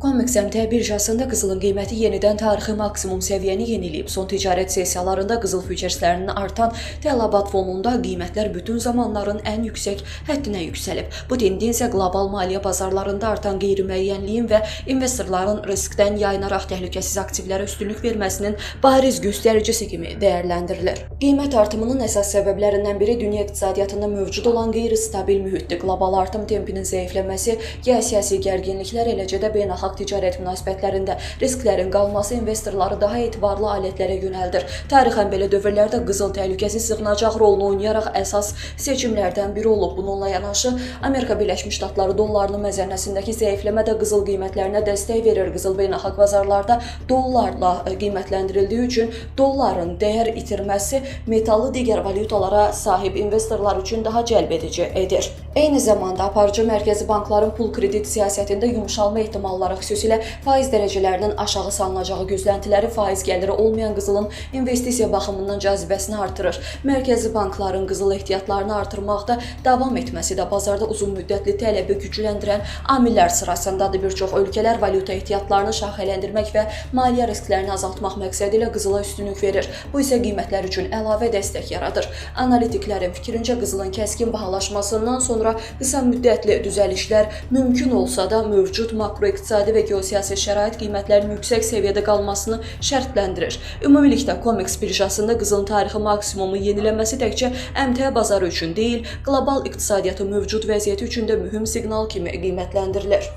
Comex MT birjasında qızılın qiyməti yenidən tarixi maksimum səviyyəni yeniləyib. Son ticarət sessiyalarında qızıl füçerslərinin artan tələbat fonunda qiymətlər bütün zamanların ən yüksək həddinə yüksəlib. Bu tendensiya qlobal maliyyə bazarlarında artan qeyri-müəyyənliyin və investorların riskdən yayınaraq təhlükəsiz aktivlərə üstünlük verməsinin bariz göstəricisi kimi dəyərləndirilir. Qiymət artımının əsas səbəblərindən biri dünya iqtisadiyyatında mövcud olan qeyri-stabil mühitdir. Qlobal artım tempinin zəifləməsi, geosiyasi gərginliklər, eləcə də beynəlxalq ticarət münasibətlərində risklərin qalması investorları daha etibarlı alətlərə yönəldir. Tarixən belə dövrlərdə qızıl təhlükəsiz sığınacaq rolunu oynayaraq əsas seçimlərdən biri olub. Bununla yanaşı, Amerika Birləşmiş Ştatları dollarının məzənnəsindəki zəifləmə də qızıl qiymətlərinə dəstək verir. Qızıl beynəlxalq bazarlarda dollarla qiymətləndirildiyi üçün dolların dəyər itirməsi metalı digər valyutalara sahib investorlar üçün daha cəlbedici edir. Eyni zamanda aparıcı mərkəzi bankların pul kredit siyasətində yumşalma ehtimalları, xüsusilə faiz dərəcələrinin aşağı salınacağı gözləntiləri faiz gəliri olmayan qızılın investisiya baxımından cazibəsini artırır. Mərkəzi bankların qızıl ehtiyatlarını artırmaqda davam etməsi də bazarda uzun müddətli tələbi gücləndirən amillər sırasındadır. Bir çox ölkələr valyuta ehtiyatlarını şaxələndirmək və maliyyə risklərini azaltmaq məqsədi ilə qızıla üstünlük verir. Bu isə qiymətlər üçün əlavə dəstək yaradır. Analitiklərin fikrincə qızılın kəskin bahalaşmasından sonra qısa müddətli düzəlişlər mümkün olsa da mövcud makroiqtisadi və geosiyasi şərait qiymətlərin yüksək səviyyədə qalmasını şərtləndirir. Ümumilikdə Comex birjasında qızılın tarixi maksimumu yeniləməsi təkcə MT bazarı üçün deyil, qlobal iqtisadiyyatın mövcud vəziyyəti üçün də mühüm siqnal kimi qiymətləndirilir.